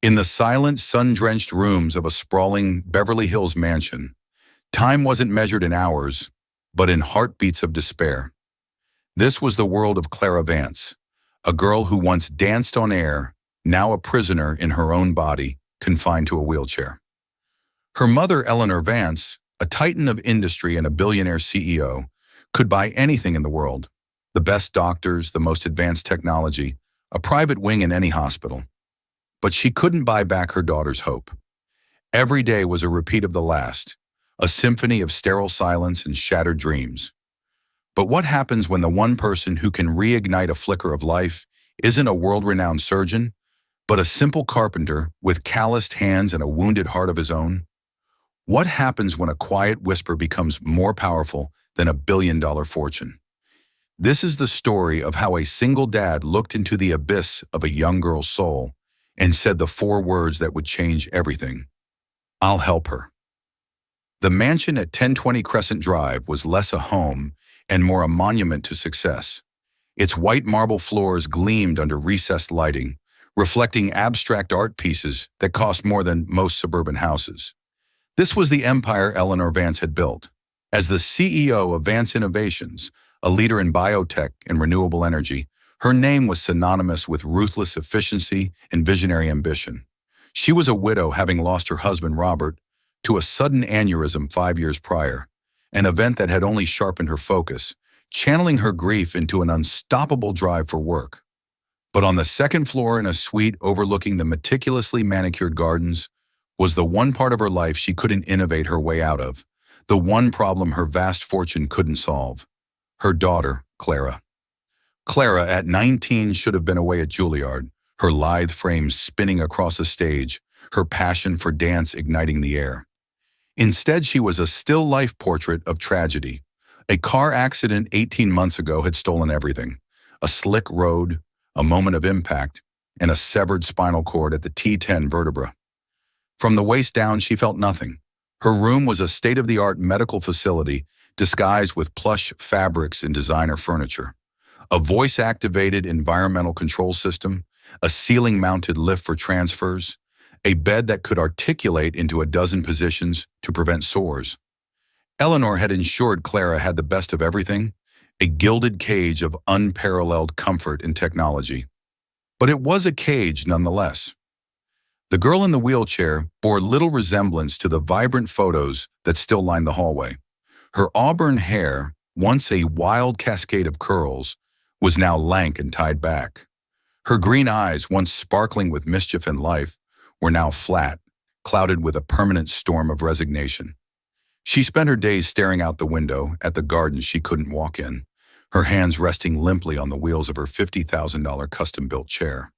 In the silent, sun-drenched rooms of a sprawling Beverly Hills mansion, time wasn't measured in hours, but in heartbeats of despair. This was the world of Clara Vance, a girl who once danced on air, now a prisoner in her own body, confined to a wheelchair. Her mother, Eleanor Vance, a titan of industry and a billionaire CEO, could buy anything in the world: the best doctors, the most advanced technology, a private wing in any hospital. But she couldn't buy back her daughter's hope. Every day was a repeat of the last, a symphony of sterile silence and shattered dreams. But what happens when the one person who can reignite a flicker of life isn't a world-renowned surgeon, but a simple carpenter with calloused hands and a wounded heart of his own? What happens when a quiet whisper becomes more powerful than a billion-dollar fortune? This is the story of how a single dad looked into the abyss of a young girl's soul and said the four words that would change everything: "I'll help her." The mansion at 1020 Crescent Drive was less a home and more a monument to success. Its white marble floors gleamed under recessed lighting, reflecting abstract art pieces that cost more than most suburban houses. This was the empire Eleanor Vance had built. As the CEO of Vance Innovations, a leader in biotech and renewable energy, her name was synonymous with ruthless efficiency and visionary ambition. She was a widow, having lost her husband, Robert, to a sudden aneurysm 5 years prior, an event that had only sharpened her focus, channeling her grief into an unstoppable drive for work. But on the second floor in a suite overlooking the meticulously manicured gardens was the one part of her life she couldn't innovate her way out of, the one problem her vast fortune couldn't solve: her daughter, Clara. Clara, at 19, should have been away at Juilliard, her lithe frame spinning across a stage, her passion for dance igniting the air. Instead, she was a still life portrait of tragedy. A car accident 18 months ago had stolen everything: a slick road, a moment of impact, and a severed spinal cord at the T10 vertebra. From the waist down, she felt nothing. Her room was a state-of-the-art medical facility disguised with plush fabrics and designer furniture. A voice-activated environmental control system, a ceiling-mounted lift for transfers, a bed that could articulate into a dozen positions to prevent sores. Eleanor had ensured Clara had the best of everything: a gilded cage of unparalleled comfort and technology. But it was a cage nonetheless. The girl in the wheelchair bore little resemblance to the vibrant photos that still lined the hallway. Her auburn hair, once a wild cascade of curls, was now lank and tied back. Her green eyes, once sparkling with mischief and life, were now flat, clouded with a permanent storm of resignation. She spent her days staring out the window at the gardens she couldn't walk in, her hands resting limply on the wheels of her $50,000 custom-built chair.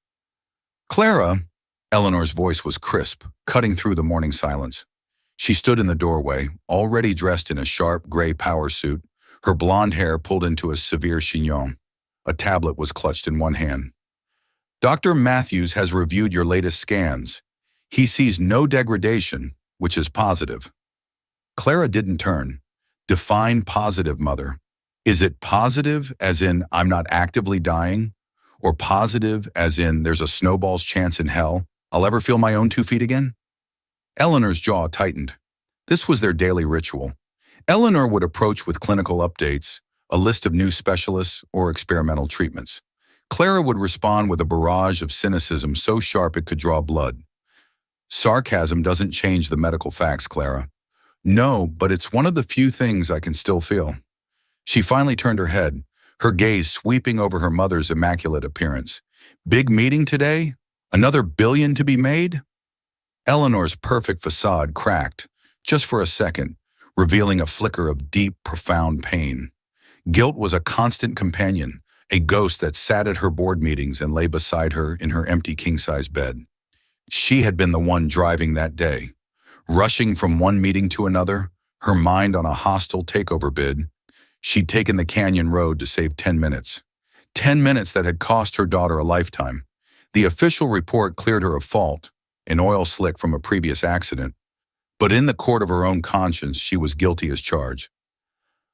"Clara," Eleanor's voice was crisp, cutting through the morning silence. She stood in the doorway, already dressed in a sharp gray power suit, her blonde hair pulled into a severe chignon. A tablet was clutched in one hand. "Dr. Matthews has reviewed your latest scans. He sees no degradation, which is positive." Clara didn't turn. "Define positive, Mother. Is it positive as in I'm not actively dying? Or positive as in there's a snowball's chance in hell I'll ever feel my own 2 feet again?" Eleanor's jaw tightened. This was their daily ritual. Eleanor would approach with clinical updates, a list of new specialists, or experimental treatments. Clara would respond with a barrage of cynicism so sharp it could draw blood. "Sarcasm doesn't change the medical facts, Clara." "No, but it's one of the few things I can still feel." She finally turned her head, her gaze sweeping over her mother's immaculate appearance. "Big meeting today? Another billion to be made?" Eleanor's perfect facade cracked, just for a second, revealing a flicker of deep, profound pain. Guilt was a constant companion, a ghost that sat at her board meetings and lay beside her in her empty king-size bed. She had been the one driving that day. Rushing from one meeting to another, her mind on a hostile takeover bid, she'd taken the canyon road to save 10 minutes. 10 minutes that had cost her daughter a lifetime. The official report cleared her of fault, an oil slick from a previous accident. But in the court of her own conscience, she was guilty as charged.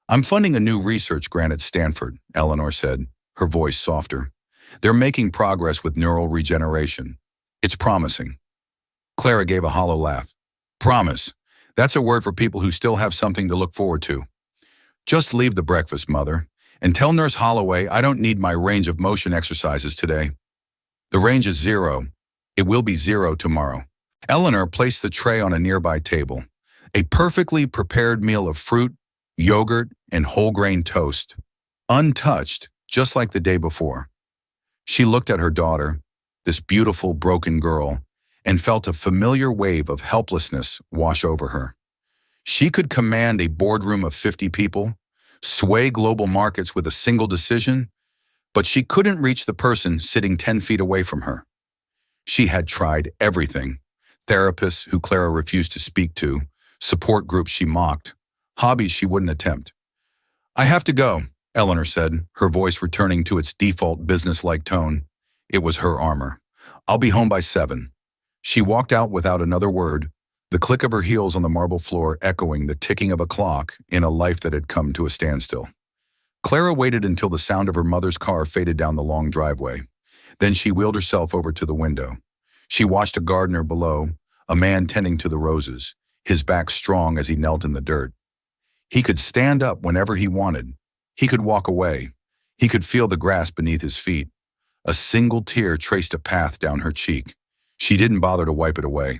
"I'm funding a new research grant at Stanford," Eleanor said, her voice softer. "They're making progress with neural regeneration. It's promising. Clara gave a hollow laugh. Promise. That's a word for people who still have something to look forward to. Just leave the breakfast, Mother, and tell Nurse Holloway I don't need my range of motion exercises today. The range is 0. It will be 0 tomorrow. Eleanor placed the tray on a nearby table. A perfectly prepared meal of fruit, yogurt, and whole grain toast. Untouched, just like the day before. She looked at her daughter, this beautiful, broken girl, and felt a familiar wave of helplessness wash over her. She could command a boardroom of 50 people, sway global markets with a single decision, but she couldn't reach the person sitting 10 feet away from her. She had tried everything. Therapists who Clara refused to speak to, support groups she mocked, hobbies she wouldn't attempt. I have to go, Eleanor said, her voice returning to its default business-like tone. It was her armor. I'll be home by 7. She walked out without another word, the click of her heels on the marble floor echoing the ticking of a clock in a life that had come to a standstill. Clara waited until the sound of her mother's car faded down the long driveway. Then she wheeled herself over to the window. She watched a gardener below, a man tending to the roses, his back strong as he knelt in the dirt. He could stand up whenever he wanted. He could walk away. He could feel the grass beneath his feet. A single tear traced a path down her cheek. She didn't bother to wipe it away.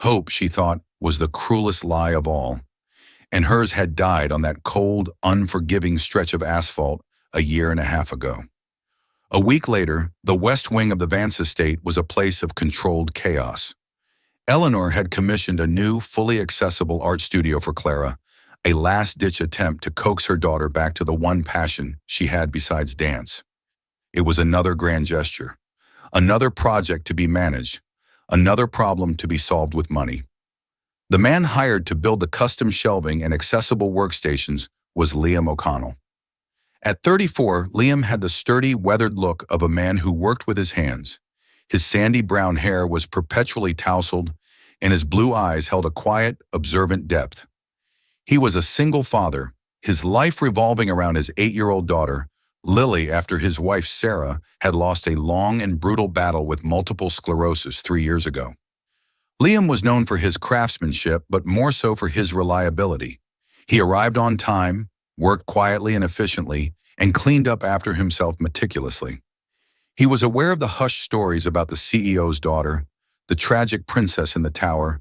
Hope, she thought, was the cruelest lie of all. And hers had died on that cold, unforgiving stretch of asphalt a year and a half ago. A week later, the west wing of the Vance estate was a place of controlled chaos. Eleanor had commissioned a new, fully accessible art studio for Clara, a last-ditch attempt to coax her daughter back to the one passion she had besides dance. It was another grand gesture, another project to be managed, another problem to be solved with money. The man hired to build the custom shelving and accessible workstations was Liam O'Connell. At 34, Liam had the sturdy, weathered look of a man who worked with his hands. His sandy brown hair was perpetually tousled, and his blue eyes held a quiet, observant depth. He was a single father, his life revolving around his 8-year-old daughter, Lily, after his wife Sarah had lost a long and brutal battle with multiple sclerosis 3 years ago. Liam was known for his craftsmanship, but more so for his reliability. He arrived on time, worked quietly and efficiently, and cleaned up after himself meticulously. He was aware of the hushed stories about the CEO's daughter, the tragic princess in the tower,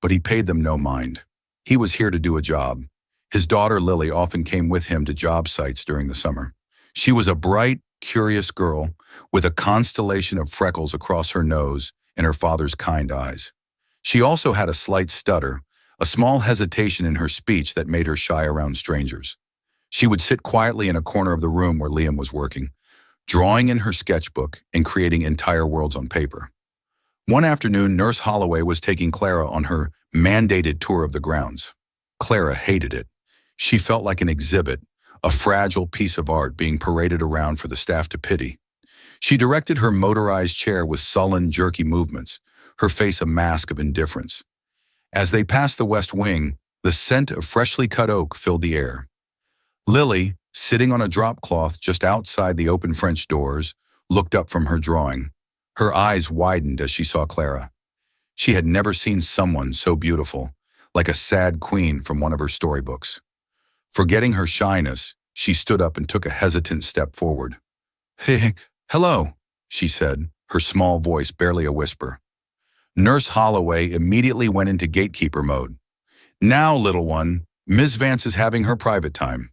but he paid them no mind. He was here to do a job. His daughter Lily often came with him to job sites during the summer. She was a bright, curious girl with a constellation of freckles across her nose and her father's kind eyes. She also had a slight stutter, a small hesitation in her speech that made her shy around strangers. She would sit quietly in a corner of the room where Liam was working, drawing in her sketchbook and creating entire worlds on paper. One afternoon, Nurse Holloway was taking Clara on her mandated tour of the grounds. Clara hated it. She felt like an exhibit, a fragile piece of art being paraded around for the staff to pity. She directed her motorized chair with sullen, jerky movements, her face a mask of indifference. As they passed the west wing, the scent of freshly cut oak filled the air. Lily, sitting on a drop cloth just outside the open French doors, looked up from her drawing. Her eyes widened as she saw Clara. She had never seen someone so beautiful, like a sad queen from one of her storybooks. Forgetting her shyness, she stood up and took a hesitant step forward. Hello, she said, her small voice barely a whisper. Nurse Holloway immediately went into gatekeeper mode. Now, little one, Miss Vance is having her private time.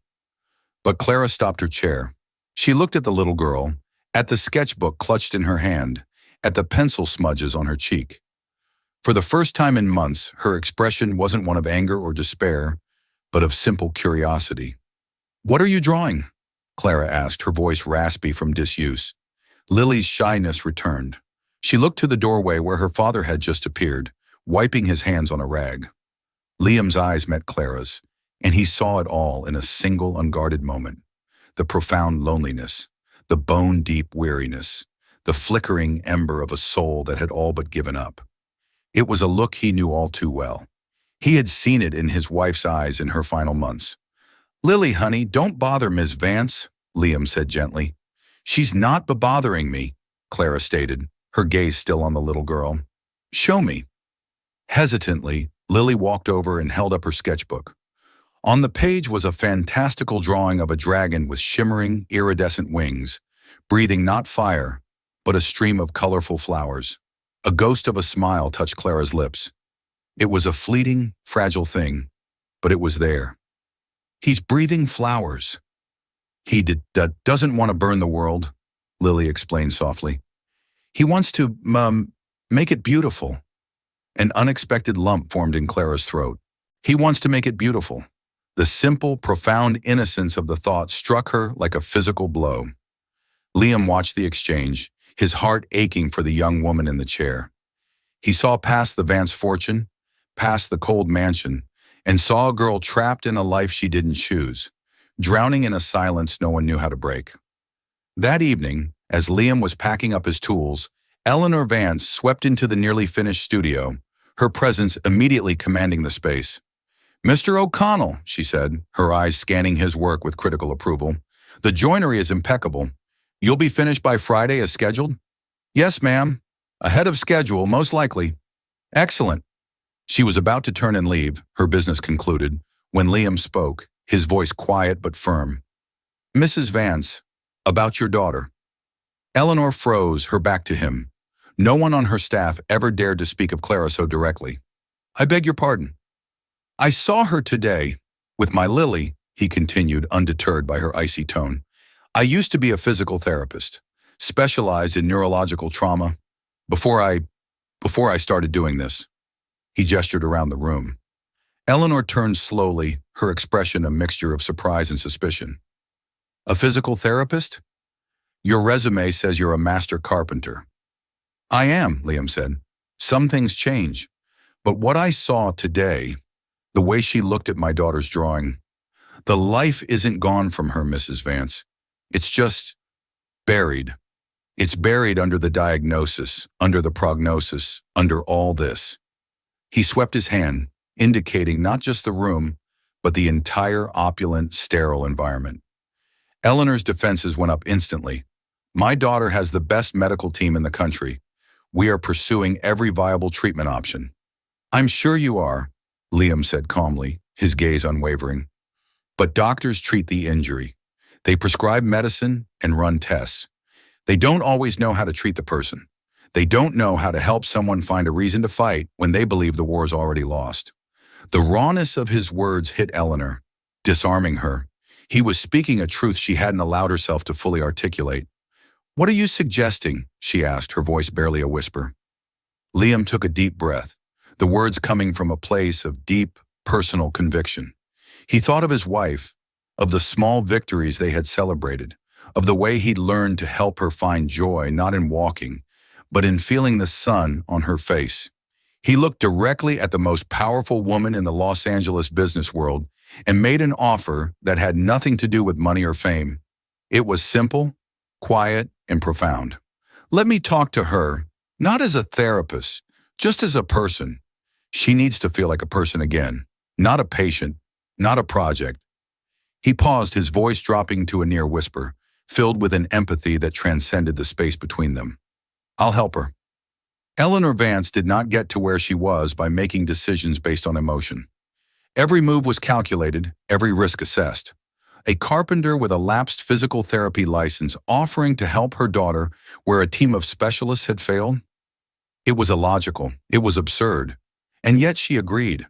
But Clara stopped her chair. She looked at the little girl, at the sketchbook clutched in her hand, at the pencil smudges on her cheek. For the first time in months, her expression wasn't one of anger or despair, but of simple curiosity. What are you drawing? Clara asked, her voice raspy from disuse. Lily's shyness returned. She looked to the doorway where her father had just appeared, wiping his hands on a rag. Liam's eyes met Clara's, and he saw it all in a single unguarded moment. The profound loneliness, the bone-deep weariness, the flickering ember of a soul that had all but given up. It was a look he knew all too well. He had seen it in his wife's eyes in her final months. Lily, honey, don't bother Miss Vance, Liam said gently. She's not bothering me, Clara stated, her gaze still on the little girl. Show me. Hesitantly, Lily walked over and held up her sketchbook. On the page was a fantastical drawing of a dragon with shimmering, iridescent wings, breathing not fire, but a stream of colorful flowers. A ghost of a smile touched Clara's lips. It was a fleeting, fragile thing, but it was there. He's breathing flowers. He doesn't want to burn the world, Lily explained softly. He wants to, make it beautiful. An unexpected lump formed in Clara's throat. He wants to make it beautiful. The simple, profound innocence of the thought struck her like a physical blow. Liam watched the exchange, his heart aching for the young woman in the chair. He saw past the Vance fortune, past the cold mansion, and saw a girl trapped in a life she didn't choose, drowning in a silence no one knew how to break. That evening, as Liam was packing up his tools, Eleanor Vance swept into the nearly finished studio, her presence immediately commanding the space. "Mr. O'Connell," she said, her eyes scanning his work with critical approval. "The joinery is impeccable. You'll be finished by Friday as scheduled?" "Yes, ma'am. Ahead of schedule, most likely." "Excellent." She was about to turn and leave, her business concluded, when Liam spoke, his voice quiet but firm. "Mrs. Vance, about your daughter." Eleanor froze, her back to him. No one on her staff ever dared to speak of Clara so directly. "I beg your pardon." "I saw her today, with my Lily," he continued, undeterred by her icy tone. "I used to be a physical therapist, specialized in neurological trauma, before I started doing this." He gestured around the room. Eleanor turned slowly, her expression a mixture of surprise and suspicion. "A physical therapist? Your resume says you're a master carpenter." "I am," Liam said. "Some things change. But what I saw today, the way she looked at my daughter's drawing, the life isn't gone from her, Mrs. Vance. It's just buried. It's buried under the diagnosis, under the prognosis, under all this." He swept his hand, indicating not just the room, but the entire opulent, sterile environment. Eleanor's defenses went up instantly. "My daughter has the best medical team in the country. We are pursuing every viable treatment option." "I'm sure you are," Liam said calmly, his gaze unwavering. "But doctors treat the injury. They prescribe medicine and run tests. They don't always know how to treat the person. They don't know how to help someone find a reason to fight when they believe the war is already lost." The rawness of his words hit Eleanor, disarming her. He was speaking a truth she hadn't allowed herself to fully articulate. "What are you suggesting?" she asked, her voice barely a whisper. Liam took a deep breath, the words coming from a place of deep, personal conviction. He thought of his wife, of the small victories they had celebrated, of the way he'd learned to help her find joy not in walking, but in feeling the sun on her face. He looked directly at the most powerful woman in the Los Angeles business world and made an offer that had nothing to do with money or fame. It was simple, quiet, and profound. "Let me talk to her, not as a therapist, just as a person. She needs to feel like a person again, not a patient, not a project." He paused, his voice dropping to a near whisper, filled with an empathy that transcended the space between them. "I'll help her." Eleanor Vance did not get to where she was by making decisions based on emotion. Every move was calculated, every risk assessed. A carpenter with a lapsed physical therapy license offering to help her daughter where a team of specialists had failed? It was illogical, it was absurd, and yet she agreed.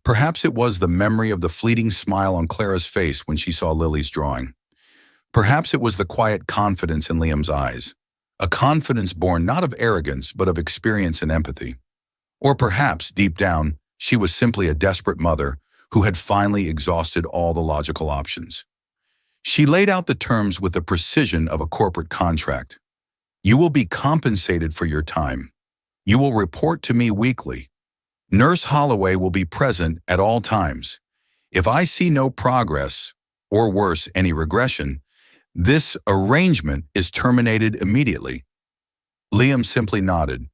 Perhaps it was the memory of the fleeting smile on Clara's face when she saw Lily's drawing. Perhaps it was the quiet confidence in Liam's eyes, a confidence born not of arrogance but of experience and empathy. Or perhaps, deep down, she was simply a desperate mother who had finally exhausted all the logical options. She laid out the terms with the precision of a corporate contract. "You will be compensated for your time. You will report to me weekly. Nurse Holloway will be present at all times. If I see no progress, or worse, any regression, this arrangement is terminated immediately." Liam simply nodded.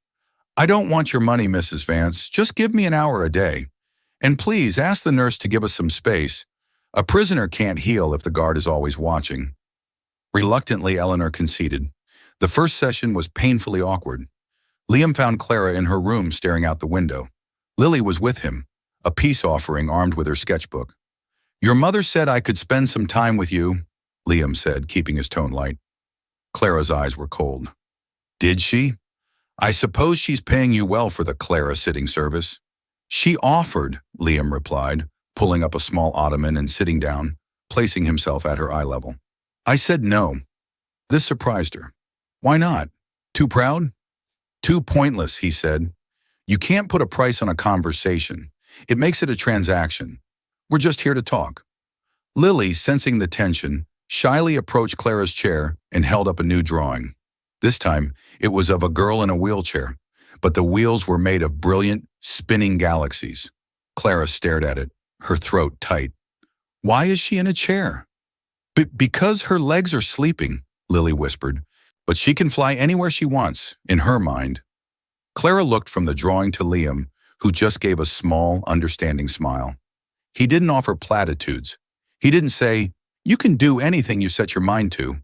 "I don't want your money, Mrs. Vance. Just give me an hour a day. And please ask the nurse to give us some space. A prisoner can't heal if the guard is always watching." Reluctantly, Eleanor conceded. The first session was painfully awkward. Liam found Clara in her room staring out the window. Lily was with him, a peace offering armed with her sketchbook. "Your mother said I could spend some time with you," Liam said, keeping his tone light. Clara's eyes were cold. "Did she? I suppose she's paying you well for the Clara sitting service." "She offered," Liam replied, pulling up a small ottoman and sitting down, placing himself at her eye level. "I said no." This surprised her. "Why not? Too proud?" "Too pointless," he said. "You can't put a price on a conversation. It makes it a transaction. We're just here to talk." Lily, sensing the tension, shyly approached Clara's chair and held up a new drawing. This time, it was of a girl in a wheelchair, but the wheels were made of brilliant, spinning galaxies. Clara stared at it, her throat tight. "Why is she in a chair?" Because her legs are sleeping," Lily whispered, "but she can fly anywhere she wants, in her mind." Clara looked from the drawing to Liam, who just gave a small, understanding smile. He didn't offer platitudes. He didn't say, "You can do anything you set your mind to."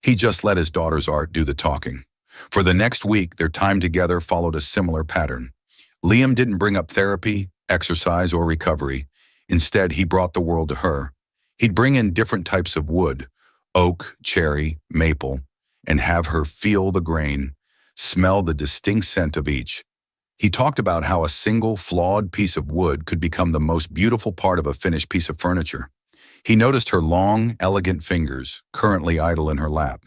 He just let his daughter's art do the talking. For the next week, their time together followed a similar pattern. Liam didn't bring up therapy, exercise, or recovery. Instead, he brought the world to her. He'd bring in different types of wood, oak, cherry, maple, and have her feel the grain, smell the distinct scent of each. He talked about how a single, flawed piece of wood could become the most beautiful part of a finished piece of furniture. He noticed her long, elegant fingers, currently idle in her lap.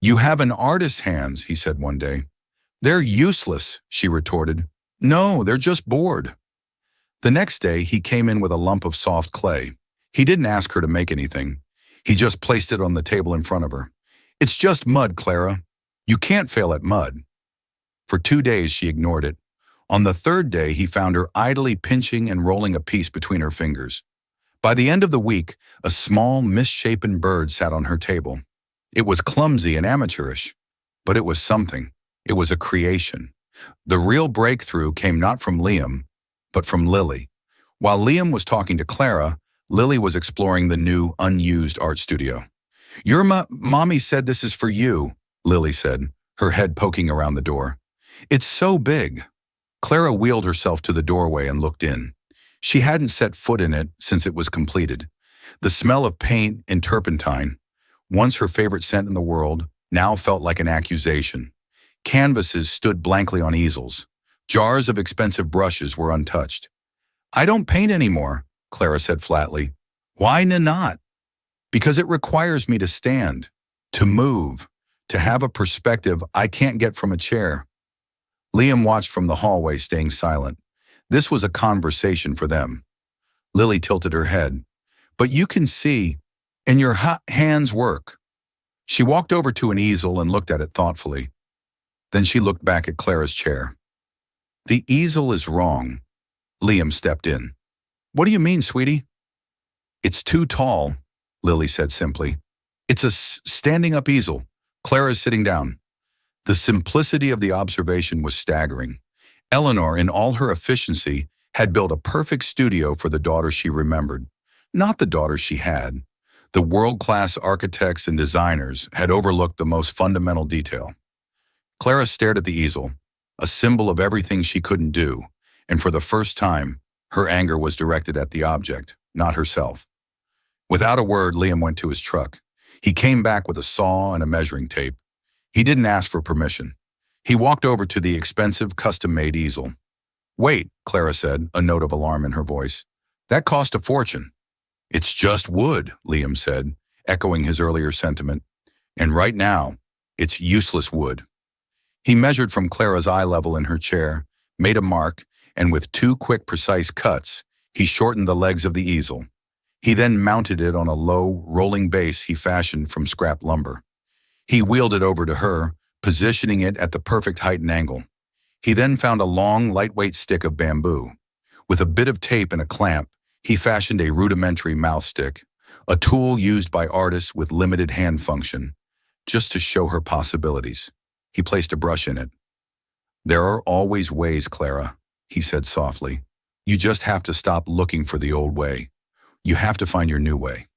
"You have an artist's hands," he said one day. "They're useless," she retorted. "No, they're just bored." The next day, he came in with a lump of soft clay. He didn't ask her to make anything. He just placed it on the table in front of her. "It's just mud, Clara. You can't fail at mud." For 2 days, she ignored it. On the third day, he found her idly pinching and rolling a piece between her fingers. By the end of the week, a small, misshapen bird sat on her table. It was clumsy and amateurish, but it was something. It was a creation. The real breakthrough came not from Liam, but from Lily. While Liam was talking to Clara, Lily was exploring the new, unused art studio. "Your mommy said this is for you," Lily said, her head poking around the door. "It's so big." Clara wheeled herself to the doorway and looked in. She hadn't set foot in it since it was completed. The smell of paint and turpentine, once her favorite scent in the world, now felt like an accusation. Canvases stood blankly on easels. Jars of expensive brushes were untouched. "I don't paint anymore," Clara said flatly. "Why not?" "Because it requires me to stand, to move, to have a perspective I can't get from a chair." Liam watched from the hallway, staying silent. This was a conversation for them. Lily tilted her head. "But you can see, and your hands work." She walked over to an easel and looked at it thoughtfully. Then she looked back at Clara's chair. "The easel is wrong." Liam stepped in. "What do you mean, sweetie?" "It's too tall," Lily said simply. "It's a standing-up easel. Clara's sitting down." The simplicity of the observation was staggering. Eleanor, in all her efficiency, had built a perfect studio for the daughter she remembered. Not the daughter she had. The world-class architects and designers had overlooked the most fundamental detail. Clara stared at the easel, a symbol of everything she couldn't do, and for the first time, her anger was directed at the object, not herself. Without a word, Liam went to his truck. He came back with a saw and a measuring tape. He didn't ask for permission. He walked over to the expensive, custom-made easel. "Wait," Clara said, a note of alarm in her voice. "That cost a fortune." "It's just wood," Liam said, echoing his earlier sentiment. "And right now, it's useless wood." He measured from Clara's eye level in her chair, made a mark, and with 2 quick, precise cuts, he shortened the legs of the easel. He then mounted it on a low, rolling base he fashioned from scrap lumber. He wheeled it over to her, positioning it at the perfect height and angle. He then found a long, lightweight stick of bamboo. With a bit of tape and a clamp, he fashioned a rudimentary mouth stick, a tool used by artists with limited hand function, just to show her possibilities. He placed a brush in it. "There are always ways, Clara," he said softly. "You just have to stop looking for the old way. You have to find your new way."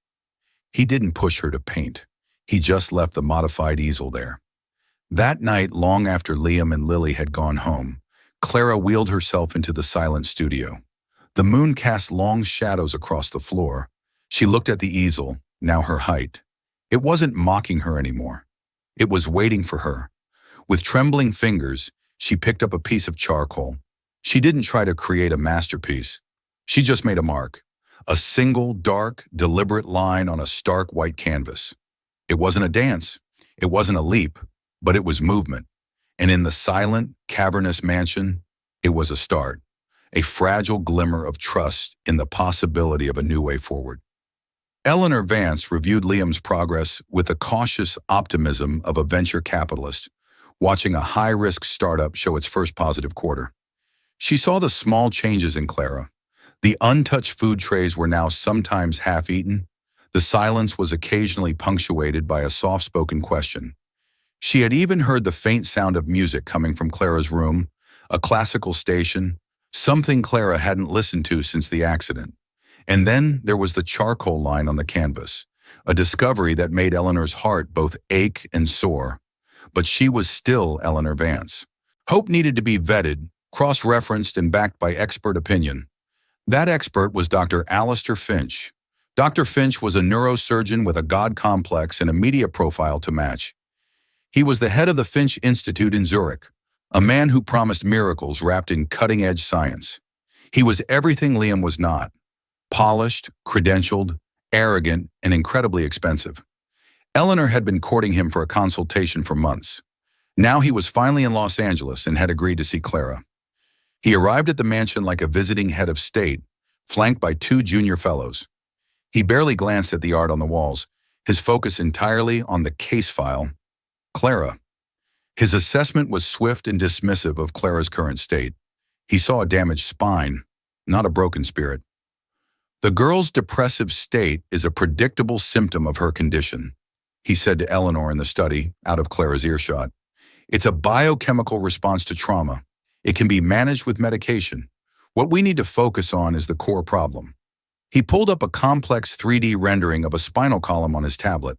He didn't push her to paint. He just left the modified easel there. That night, long after Liam and Lily had gone home, Clara wheeled herself into the silent studio. The moon cast long shadows across the floor. She looked at the easel, now her height. It wasn't mocking her anymore. It was waiting for her. With trembling fingers, she picked up a piece of charcoal. She didn't try to create a masterpiece. She just made a mark. A single, dark, deliberate line on a stark white canvas. It wasn't a dance. It wasn't a leap, but it was movement. And in the silent, cavernous mansion, it was a start. A fragile glimmer of trust in the possibility of a new way forward. Eleanor Vance reviewed Liam's progress with the cautious optimism of a venture capitalist, watching a high-risk startup show its first positive quarter. She saw the small changes in Clara. The untouched food trays were now sometimes half-eaten. The silence was occasionally punctuated by a soft-spoken question. She had even heard the faint sound of music coming from Clara's room, a classical station, something Clara hadn't listened to since the accident. And then there was the charcoal line on the canvas, a discovery that made Eleanor's heart both ache and soar. But she was still Eleanor Vance. Hope needed to be vetted, cross-referenced, and backed by expert opinion. That expert was Dr. Alistair Finch. Dr. Finch was a neurosurgeon with a God complex and a media profile to match. He was the head of the Finch Institute in Zurich, a man who promised miracles wrapped in cutting-edge science. He was everything Liam was not: polished, credentialed, arrogant, and incredibly expensive. Eleanor had been courting him for a consultation for months. Now he was finally in Los Angeles and had agreed to see Clara. He arrived at the mansion like a visiting head of state, flanked by 2 junior fellows. He barely glanced at the art on the walls, his focus entirely on the case file: Clara. His assessment was swift and dismissive of Clara's current state. He saw a damaged spine, not a broken spirit. The girl's depressive state is a predictable symptom of her condition, he said to Eleanor in the study, out of Clara's earshot. It's a biochemical response to trauma. It can be managed with medication. What we need to focus on is the core problem. He pulled up a complex 3D rendering of a spinal column on his tablet.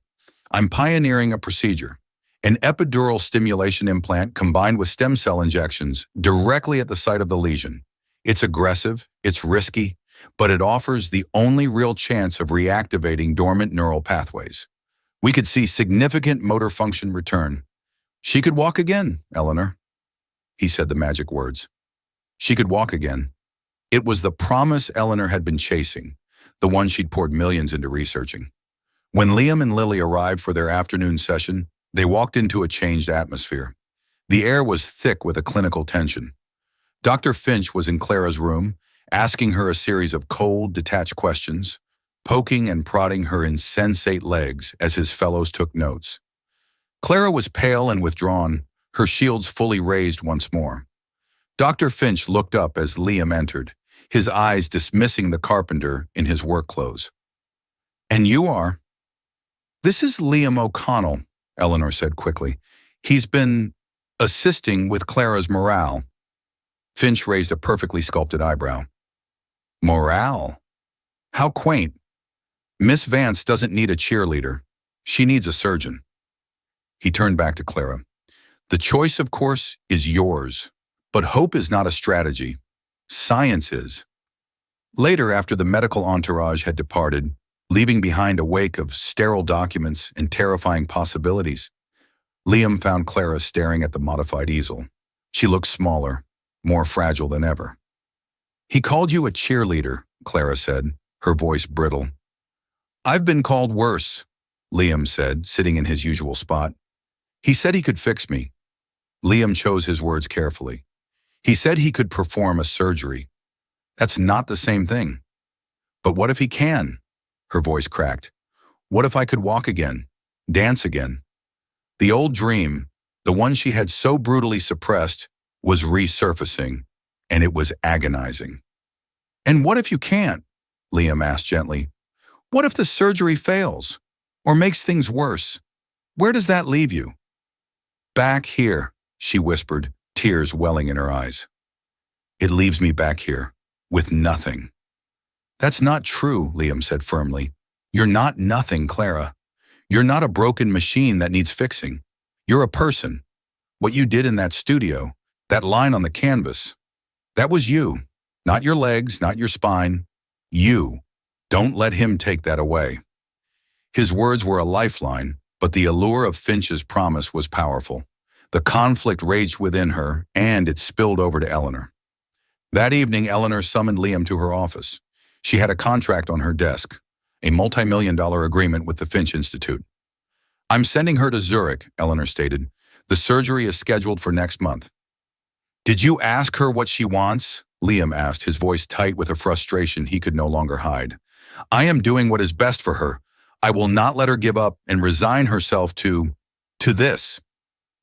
I'm pioneering a procedure: an epidural stimulation implant combined with stem cell injections directly at the site of the lesion. It's aggressive, it's risky, but it offers the only real chance of reactivating dormant neural pathways. We could see significant motor function return. She could walk again, Eleanor. He said the magic words. She could walk again. It was the promise Eleanor had been chasing, the one she'd poured millions into researching. When Liam and Lily arrived for their afternoon session, they walked into a changed atmosphere. The air was thick with a clinical tension. Dr. Finch was in Clara's room, asking her a series of cold, detached questions, poking and prodding her insensate legs as his fellows took notes. Clara was pale and withdrawn, her shields fully raised once more. Dr. Finch looked up as Liam entered, his eyes dismissing the carpenter in his work clothes. And you are? This is Liam O'Connell, Eleanor said quickly. He's been assisting with Clara's morale. Finch raised a perfectly sculpted eyebrow. Morale? How quaint. Miss Vance doesn't need a cheerleader. She needs a surgeon. He turned back to Clara. The choice, of course, is yours. But hope is not a strategy. Science is. Later, after the medical entourage had departed, leaving behind a wake of sterile documents and terrifying possibilities, Liam found Clara staring at the modified easel. She looked smaller, more fragile than ever. He called you a cheerleader, Clara said, her voice brittle. I've been called worse, Liam said, sitting in his usual spot. He said he could fix me. Liam chose his words carefully. He said he could perform a surgery. That's not the same thing. But what if he can? Her voice cracked. What if I could walk again, dance again? The old dream, the one she had so brutally suppressed, was resurfacing, and it was agonizing. And what if you can't? Liam asked gently. What if the surgery fails, or makes things worse? Where does that leave you? Back here, she whispered, tears welling in her eyes. It leaves me back here, with nothing. That's not true, Liam said firmly. You're not nothing, Clara. You're not a broken machine that needs fixing. You're a person. What you did in that studio, That line on the canvas, that was you. Not your legs, not your spine. You. Don't let him take that away. His words were a lifeline, but the allure of Finch's promise was powerful. The conflict raged within her, and it spilled over to Eleanor. That evening, Eleanor summoned Liam to her office. She had a contract on her desk, a multi-million-dollar agreement with the Finch Institute. "I'm sending her to Zurich," Eleanor stated. "The surgery is scheduled for next month." "Did you ask her what she wants?" Liam asked, his voice tight with a frustration he could no longer hide. "I am doing what is best for her. I will not let her give up and resign herself to this."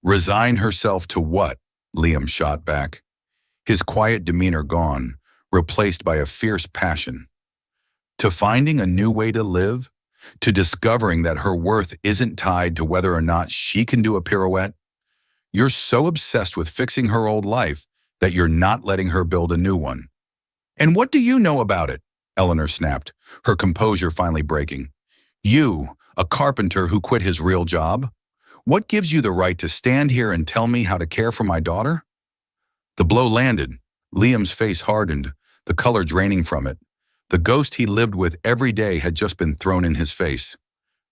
"Resign herself to what?" Liam shot back, his quiet demeanor gone, replaced by a fierce passion. "To finding a new way to live? To discovering that her worth isn't tied to whether or not she can do a pirouette? You're so obsessed with fixing her old life that you're not letting her build a new one." "And what do you know about it?" Eleanor snapped, her composure finally breaking. "You, a carpenter who quit his real job? What gives you the right to stand here and tell me how to care for my daughter?" The blow landed. Liam's face hardened, the color draining from it. The ghost he lived with every day had just been thrown in his face.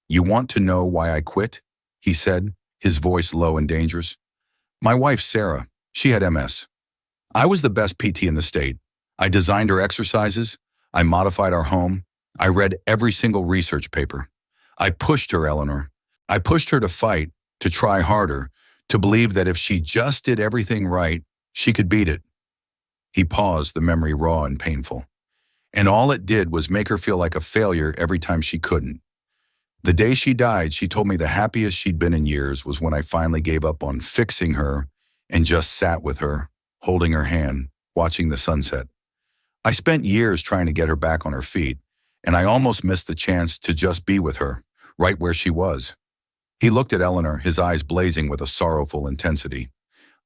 "You want to know why I quit?" he said, his voice low and dangerous. "My wife, Sarah, she had MS. I was the best PT in the state. I designed her exercises. I modified our home. I read every single research paper. I pushed her, Eleanor. I pushed her to fight, to try harder, to believe that if she just did everything right, she could beat it." He paused, the memory raw and painful. "And all it did was make her feel like a failure every time she couldn't. The day she died, she told me the happiest she'd been in years was when I finally gave up on fixing her and just sat with her, holding her hand, watching the sunset. I spent years trying to get her back on her feet, and I almost missed the chance to just be with her, right where she was." He looked at Eleanor, his eyes blazing with a sorrowful intensity.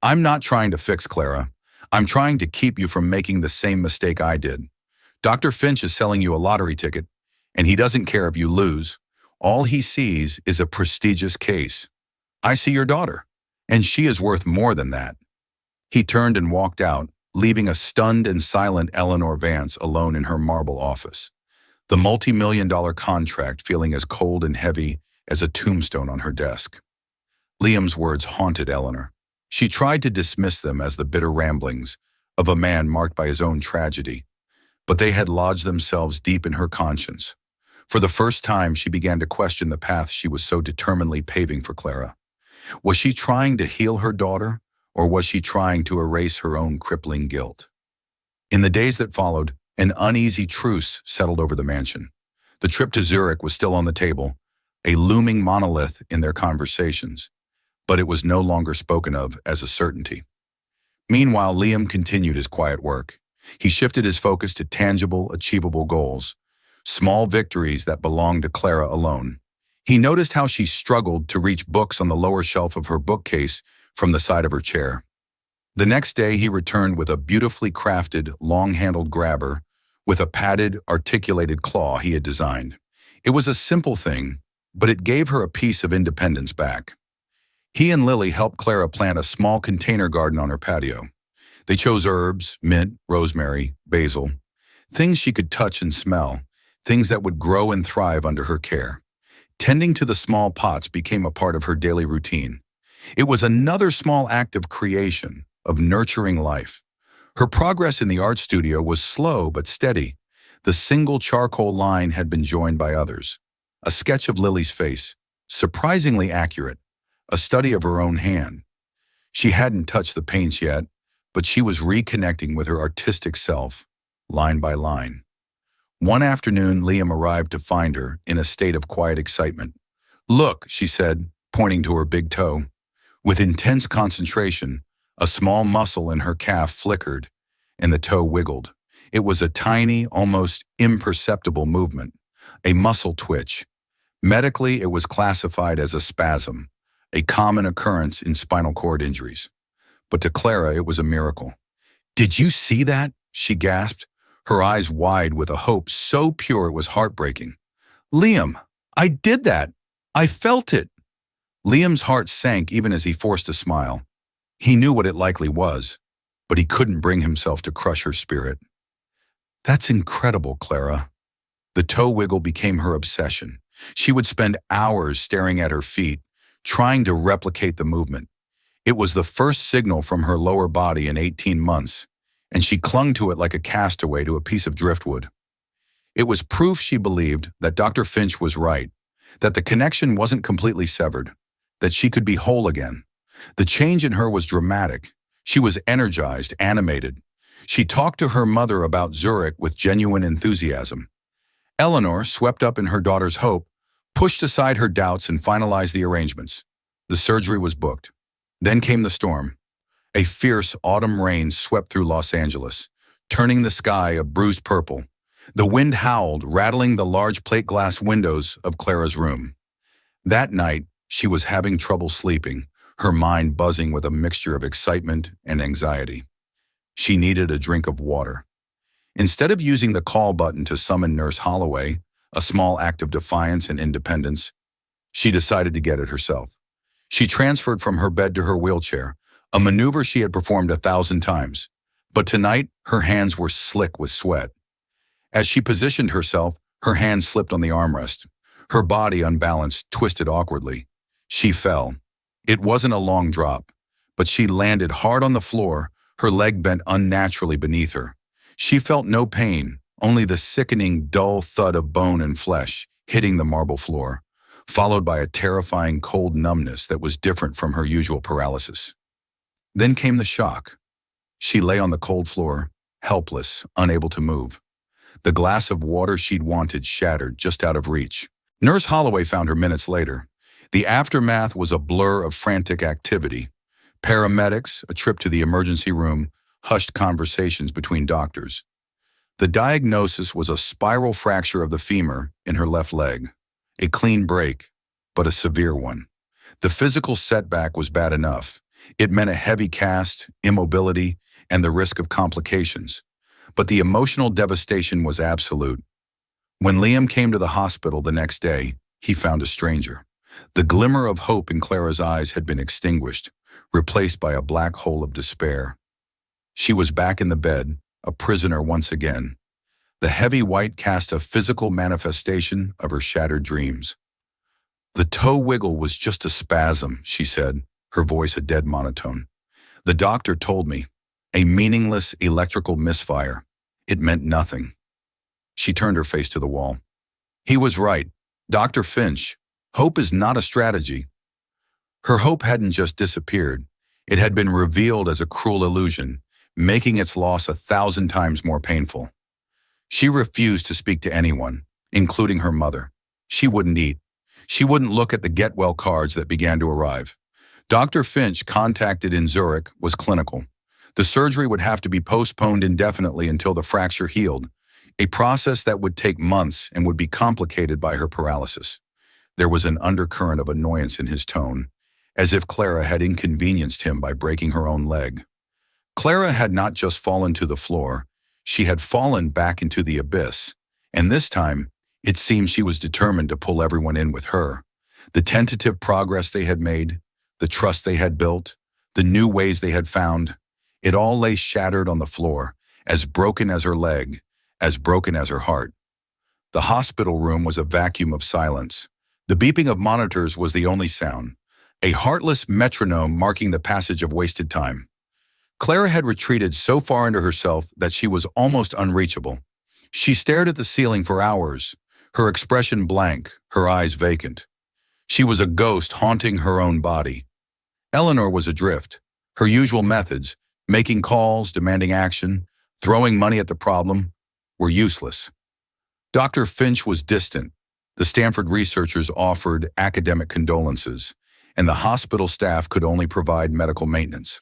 "I'm not trying to fix Clara. I'm trying to keep you from making the same mistake I did. Dr. Finch is selling you a lottery ticket, and he doesn't care if you lose. All he sees is a prestigious case. I see your daughter, and she is worth more than that." He turned and walked out, leaving a stunned and silent Eleanor Vance alone in her marble office, the multi-million-dollar contract feeling as cold and heavy as a tombstone on her desk. Liam's words haunted Eleanor. She tried to dismiss them as the bitter ramblings of a man marked by his own tragedy, but they had lodged themselves deep in her conscience. For the first time, she began to question the path she was so determinedly paving for Clara. Was she trying to heal her daughter, or was she trying to erase her own crippling guilt? In the days that followed, an uneasy truce settled over the mansion. The trip to Zurich was still on the table, a looming monolith in their conversations, but it was no longer spoken of as a certainty. Meanwhile, Liam continued his quiet work. He shifted his focus to tangible, achievable goals, small victories that belonged to Clara alone. He noticed how she struggled to reach books on the lower shelf of her bookcase from the side of her chair. The next day, he returned with a beautifully crafted, long-handled grabber with a padded, articulated claw he had designed. It was a simple thing, but it gave her a piece of independence back. He and Lily helped Clara plant a small container garden on her patio. They chose herbs, mint, rosemary, basil, things she could touch and smell, things that would grow and thrive under her care. Tending to the small pots became a part of her daily routine. It was another small act of creation, of nurturing life. Her progress in the art studio was slow but steady. The single charcoal line had been joined by others. A sketch of Lily's face, surprisingly accurate, a study of her own hand. She hadn't touched the paints yet, but she was reconnecting with her artistic self, line by line. One afternoon, Liam arrived to find her in a state of quiet excitement. "Look," she said, pointing to her big toe. With intense concentration, a small muscle in her calf flickered, and the toe wiggled. It was a tiny, almost imperceptible movement, a muscle twitch. Medically, it was classified as a spasm, a common occurrence in spinal cord injuries. But to Clara, it was a miracle. "Did you see that?" she gasped, her eyes wide with a hope so pure it was heartbreaking. "Liam, I did that! I felt it!" Liam's heart sank even as he forced a smile. He knew what it likely was, but he couldn't bring himself to crush her spirit. That's incredible, Clara. The toe wiggle became her obsession. She would spend hours staring at her feet, trying to replicate the movement. It was the first signal from her lower body in 18 months, and she clung to it like a castaway to a piece of driftwood. It was proof she believed that Dr. Finch was right, that the connection wasn't completely severed, that she could be whole again. The change in her was dramatic. She was energized, animated. She talked to her mother about Zurich with genuine enthusiasm. Eleanor, swept up in her daughter's hope, pushed aside her doubts and finalized the arrangements. The surgery was booked. Then came the storm. A fierce autumn rain swept through Los Angeles, turning the sky a bruised purple. The wind howled, rattling the large plate glass windows of Clara's room. That night, she was having trouble sleeping, her mind buzzing with a mixture of excitement and anxiety. She needed a drink of water. Instead of using the call button to summon Nurse Holloway, a small act of defiance and independence, she decided to get it herself. She transferred from her bed to her wheelchair, a maneuver she had performed 1,000 times. But tonight, her hands were slick with sweat. As she positioned herself, her hand slipped on the armrest. Her body, unbalanced, twisted awkwardly. She fell. It wasn't a long drop, but she landed hard on the floor, her leg bent unnaturally beneath her. She felt no pain, only the sickening, dull thud of bone and flesh hitting the marble floor, followed by a terrifying cold numbness that was different from her usual paralysis. Then came the shock. She lay on the cold floor, helpless, unable to move. The glass of water she'd wanted shattered just out of reach. Nurse Holloway found her minutes later. The aftermath was a blur of frantic activity. Paramedics, a trip to the emergency room, hushed conversations between doctors. The diagnosis was a spiral fracture of the femur in her left leg. A clean break, but a severe one. The physical setback was bad enough. It meant a heavy cast, immobility, and the risk of complications. But the emotional devastation was absolute. When Liam came to the hospital the next day, he found a stranger. The glimmer of hope in Clara's eyes had been extinguished, replaced by a black hole of despair. She was back in the bed, a prisoner once again. The heavy white cast a physical manifestation of her shattered dreams. The toe wiggle was just a spasm, she said, her voice a dead monotone. The doctor told me, a meaningless electrical misfire. It meant nothing. She turned her face to the wall. He was right. Dr. Finch, hope is not a strategy. Her hope hadn't just disappeared. It had been revealed as a cruel illusion, making its loss 1,000 times more painful. She refused to speak to anyone, including her mother. She wouldn't eat. She wouldn't look at the get-well cards that began to arrive. Dr. Finch, contacted in Zurich, was clinical. The surgery would have to be postponed indefinitely until the fracture healed, a process that would take months and would be complicated by her paralysis. There was an undercurrent of annoyance in his tone, as if Clara had inconvenienced him by breaking her own leg. Clara had not just fallen to the floor, she had fallen back into the abyss, and this time, it seemed she was determined to pull everyone in with her. The tentative progress they had made, the trust they had built, the new ways they had found, it all lay shattered on the floor, as broken as her leg, as broken as her heart. The hospital room was a vacuum of silence. The beeping of monitors was the only sound, a heartless metronome marking the passage of wasted time. Clara had retreated so far into herself that she was almost unreachable. She stared at the ceiling for hours, her expression blank, her eyes vacant. She was a ghost haunting her own body. Eleanor was adrift. Her usual methods, making calls, demanding action, throwing money at the problem, were useless. Dr. Finch was distant. The Stanford researchers offered academic condolences, and the hospital staff could only provide medical maintenance.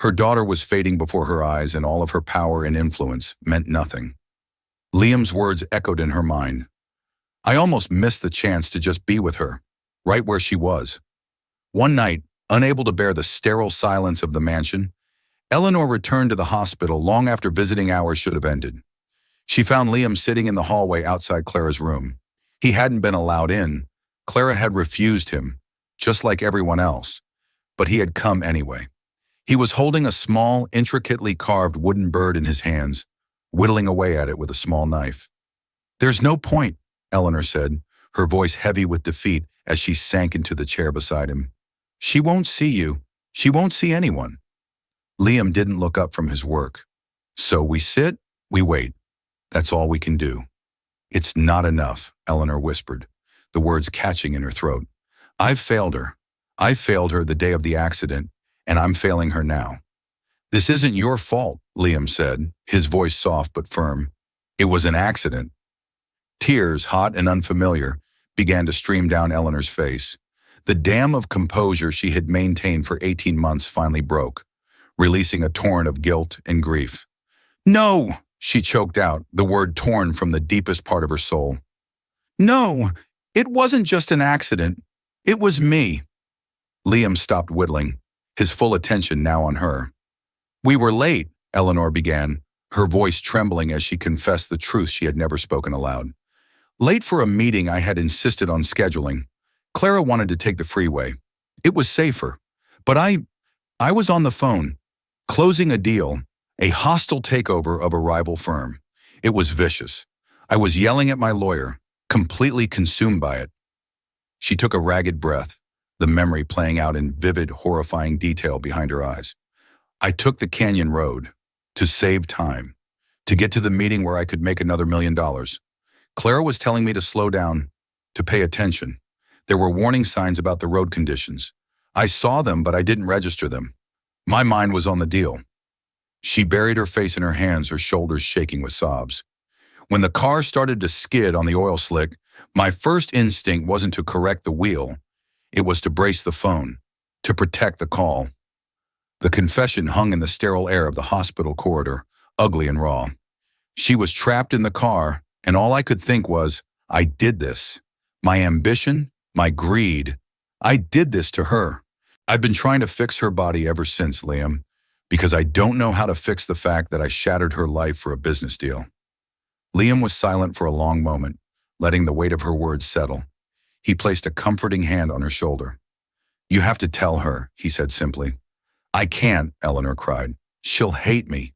Her daughter was fading before her eyes, and all of her power and influence meant nothing. Liam's words echoed in her mind. I almost missed the chance to just be with her, right where she was. One night, unable to bear the sterile silence of the mansion, Eleanor returned to the hospital long after visiting hours should have ended. She found Liam sitting in the hallway outside Clara's room. He hadn't been allowed in. Clara had refused him, just like everyone else, but he had come anyway. He was holding a small, intricately carved wooden bird in his hands, whittling away at it with a small knife. "There's no point," Eleanor said, her voice heavy with defeat as she sank into the chair beside him. "She won't see you. She won't see anyone." Liam didn't look up from his work. "So we sit, we wait. That's all we can do." "It's not enough," Eleanor whispered, the words catching in her throat. "I've failed her. I failed her the day of the accident, and I'm failing her now." "This isn't your fault," Liam said, his voice soft but firm. "It was an accident." Tears, hot and unfamiliar, began to stream down Eleanor's face. The dam of composure she had maintained for 18 months finally broke, releasing a torrent of guilt and grief. "No!" she choked out, the word torn from the deepest part of her soul. "No! It wasn't just an accident. It was me." Liam stopped whittling, his full attention now on her. "We were late," Eleanor began, her voice trembling as she confessed the truth she had never spoken aloud. "Late for a meeting I had insisted on scheduling. Clara wanted to take the freeway. It was safer. But I was on the phone, closing a deal, a hostile takeover of a rival firm. It was vicious. I was yelling at my lawyer, completely consumed by it." She took a ragged breath, the memory playing out in vivid, horrifying detail behind her eyes. "I took the canyon road to save time, to get to the meeting where I could make another $1 million. Clara was telling me to slow down, to pay attention. There were warning signs about the road conditions. I saw them, but I didn't register them. My mind was on the deal." She buried her face in her hands, her shoulders shaking with sobs. "When the car started to skid on the oil slick, my first instinct wasn't to correct the wheel. It was to brace the phone, to protect the call." The confession hung in the sterile air of the hospital corridor, ugly and raw. She was trapped in the car, and all I could think was, I did this. My ambition, my greed, I did this to her. I've been trying to fix her body ever since, Liam, because I don't know how to fix the fact that I shattered her life for a business deal. Liam was silent for a long moment, letting the weight of her words settle. He placed a comforting hand on her shoulder. "You have to tell her," he said simply. "I can't," Eleanor cried. "She'll hate me."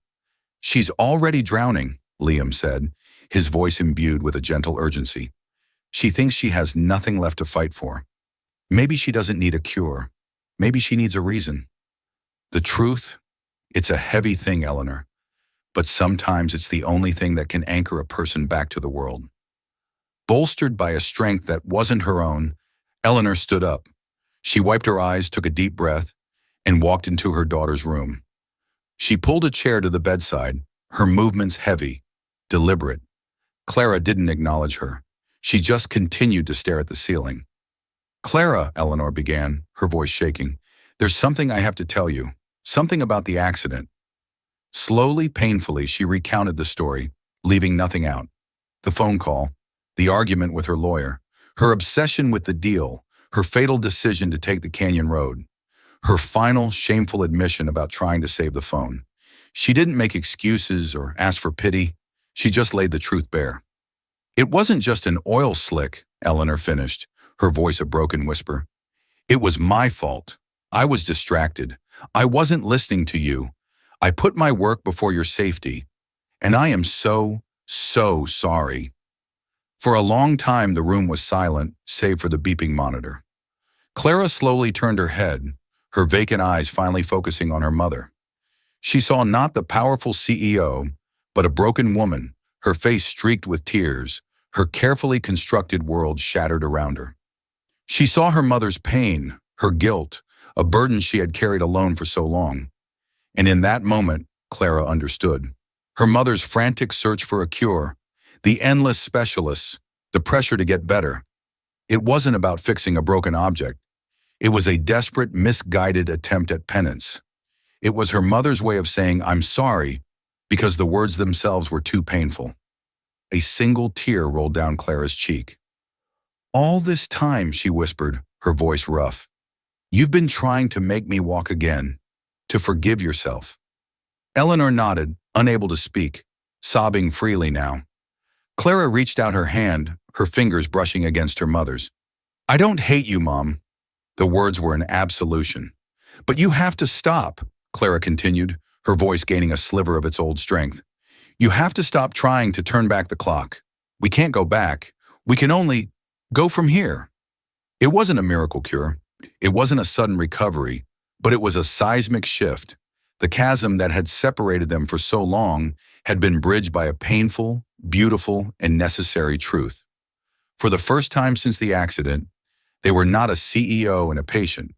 "She's already drowning," Liam said, his voice imbued with a gentle urgency. "She thinks she has nothing left to fight for. Maybe she doesn't need a cure. Maybe she needs a reason." "The truth? It's a heavy thing, Eleanor. But sometimes it's the only thing that can anchor a person back to the world." Bolstered by a strength that wasn't her own, Eleanor stood up. She wiped her eyes, took a deep breath, and walked into her daughter's room. She pulled a chair to the bedside, her movements heavy, deliberate. Clara didn't acknowledge her. She just continued to stare at the ceiling. "Clara," Eleanor began, her voice shaking, "there's something I have to tell you. Something about the accident." Slowly, painfully, she recounted the story, leaving nothing out. The phone call, the argument with her lawyer, her obsession with the deal, her fatal decision to take the canyon road, her final, shameful admission about trying to save the phone. She didn't make excuses or ask for pity. She just laid the truth bare. "It wasn't just an oil slick," Eleanor finished, her voice a broken whisper. "It was my fault. I was distracted. I wasn't listening to you. I put my work before your safety. And I am so sorry." For a long time, the room was silent, save for the beeping monitor. Clara slowly turned her head, her vacant eyes finally focusing on her mother. She saw not the powerful CEO, but a broken woman, her face streaked with tears, her carefully constructed world shattered around her. She saw her mother's pain, her guilt, a burden she had carried alone for so long. And in that moment, Clara understood. Her mother's frantic search for a cure, the endless specialists, the pressure to get better. It wasn't about fixing a broken object. It was a desperate, misguided attempt at penance. It was her mother's way of saying, "I'm sorry," because the words themselves were too painful. A single tear rolled down Clara's cheek. "All this time," she whispered, her voice rough, "you've been trying to make me walk again, to forgive yourself." Eleanor nodded, unable to speak, sobbing freely now. Clara reached out her hand, her fingers brushing against her mother's. "I don't hate you, Mom." The words were an absolution. "But you have to stop. Clara continued, her voice gaining a sliver of its old strength. You have to stop trying to turn back the clock. We can't go back. We can only go from here. It wasn't a miracle cure. It wasn't a sudden recovery, but it was a seismic shift. The chasm that had separated them for so long had been bridged by a painful, beautiful, and necessary truth. For the first time since the accident, they were not a CEO and a patient,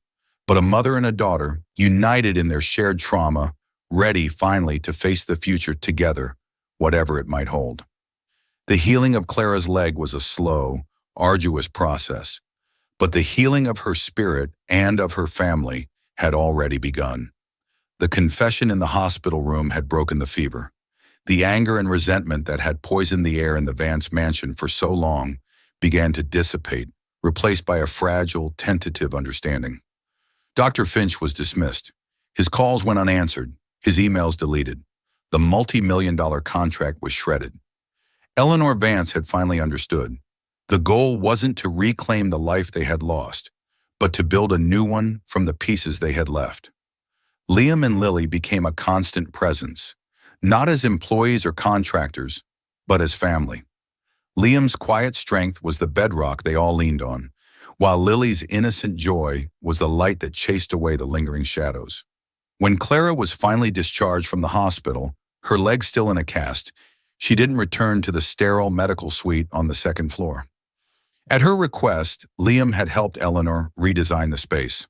but a mother and a daughter, united in their shared trauma, ready finally to face the future together, whatever it might hold. The healing of Clara's leg was a slow, arduous process, but the healing of her spirit and of her family had already begun. The confession in the hospital room had broken the fever. The anger and resentment that had poisoned the air in the Vance mansion for so long began to dissipate, replaced by a fragile, tentative understanding. Dr. Finch was dismissed. His calls went unanswered, his emails deleted. The multi-million-dollar contract was shredded. Eleanor Vance had finally understood. The goal wasn't to reclaim the life they had lost, but to build a new one from the pieces they had left. Liam and Lily became a constant presence, not as employees or contractors, but as family. Liam's quiet strength was the bedrock they all leaned on, while Lily's innocent joy was the light that chased away the lingering shadows. When Clara was finally discharged from the hospital, her leg still in a cast, she didn't return to the sterile medical suite on the second floor. At her request, Liam had helped Eleanor redesign the space.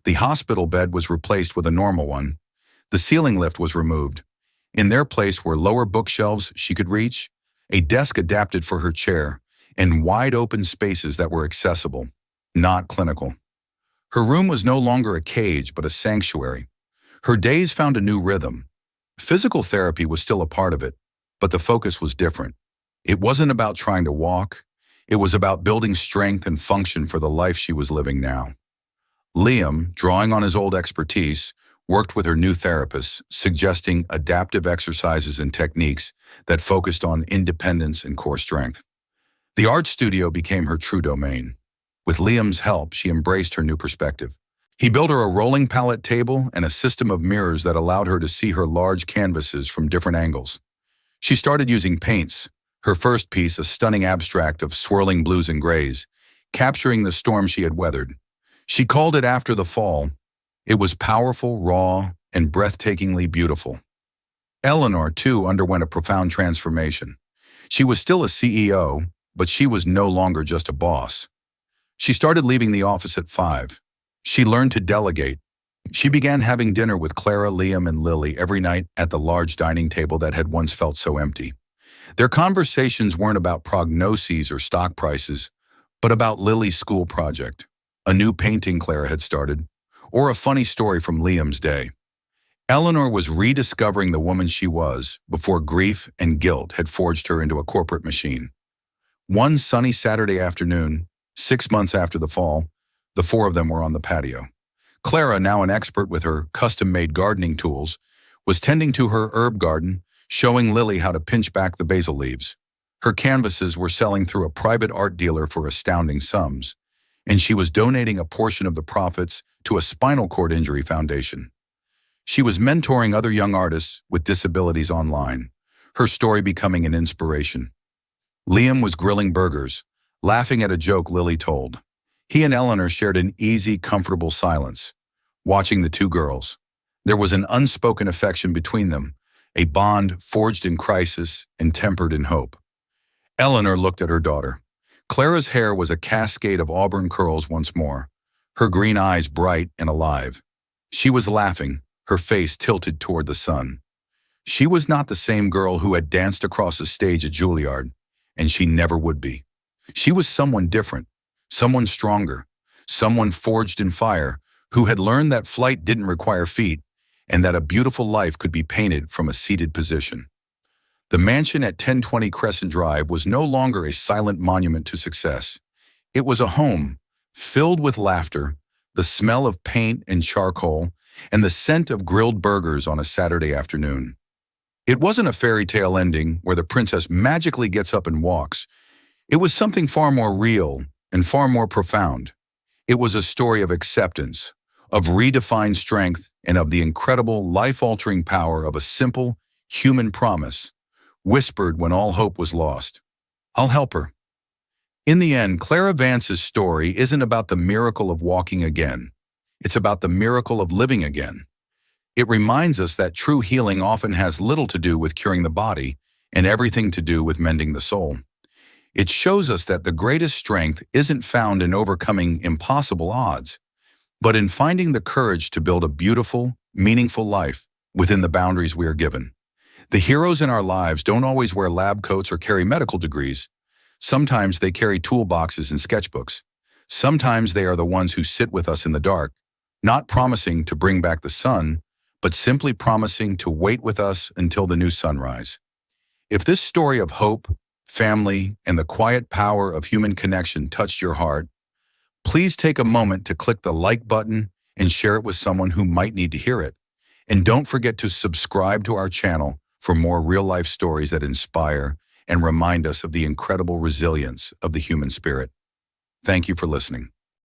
The hospital bed was replaced with a normal one. The ceiling lift was removed. In their place were lower bookshelves she could reach, a desk adapted for her chair, and wide-open spaces that were accessible, not clinical. Her room was no longer a cage, but a sanctuary. Her days found a new rhythm. Physical therapy was still a part of it, but the focus was different. It wasn't about trying to walk. It was about building strength and function for the life she was living now. Liam, drawing on his old expertise, worked with her new therapist, suggesting adaptive exercises and techniques that focused on independence and core strength. The art studio became her true domain. With Liam's help, she embraced her new perspective. He built her a rolling palette table and a system of mirrors that allowed her to see her large canvases from different angles. She started using paints, her first piece a stunning abstract of swirling blues and grays, capturing the storm she had weathered. She called it After the Fall. It was powerful, raw, and breathtakingly beautiful. Eleanor, too, underwent a profound transformation. She was still a CEO, but she was no longer just a boss. She started leaving the office at 5. She learned to delegate. She began having dinner with Clara, Liam, and Lily every night at the large dining table that had once felt so empty. Their conversations weren't about prognoses or stock prices, but about Lily's school project, a new painting Clara had started, or a funny story from Liam's day. Eleanor was rediscovering the woman she was before grief and guilt had forged her into a corporate machine. One sunny Saturday afternoon, 6 months after the fall, the four of them were on the patio. Clara, now an expert with her custom-made gardening tools, was tending to her herb garden, showing Lily how to pinch back the basil leaves. Her canvases were selling through a private art dealer for astounding sums, and she was donating a portion of the profits to a spinal cord injury foundation. She was mentoring other young artists with disabilities online, her story becoming an inspiration. Liam was grilling burgers, laughing at a joke Lily told. He and Eleanor shared an easy, comfortable silence, watching the two girls. There was an unspoken affection between them, a bond forged in crisis and tempered in hope. Eleanor looked at her daughter. Clara's hair was a cascade of auburn curls once more, her green eyes bright and alive. She was laughing, her face tilted toward the sun. She was not the same girl who had danced across a stage at Juilliard, and she never would be. She was someone different, someone stronger, someone forged in fire, who had learned that flight didn't require feet, and that a beautiful life could be painted from a seated position. The mansion at 1020 Crescent Drive was no longer a silent monument to success. It was a home, filled with laughter, the smell of paint and charcoal, and the scent of grilled burgers on a Saturday afternoon. It wasn't a fairy tale ending where the princess magically gets up and walks. It was something far more real and far more profound. It was a story of acceptance, of redefined strength, and of the incredible, life-altering power of a simple, human promise, whispered when all hope was lost. I'll help her. In the end, Clara Vance's story isn't about the miracle of walking again. It's about the miracle of living again. It reminds us that true healing often has little to do with curing the body and everything to do with mending the soul. It shows us that the greatest strength isn't found in overcoming impossible odds, but in finding the courage to build a beautiful, meaningful life within the boundaries we are given. The heroes in our lives don't always wear lab coats or carry medical degrees. Sometimes they carry toolboxes and sketchbooks. Sometimes they are the ones who sit with us in the dark, not promising to bring back the sun, but simply promising to wait with us until the new sunrise. If this story of hope, family, and the quiet power of human connection touched your heart, please take a moment to click the like button and share it with someone who might need to hear it. And don't forget to subscribe to our channel for more real-life stories that inspire and remind us of the incredible resilience of the human spirit. Thank you for listening.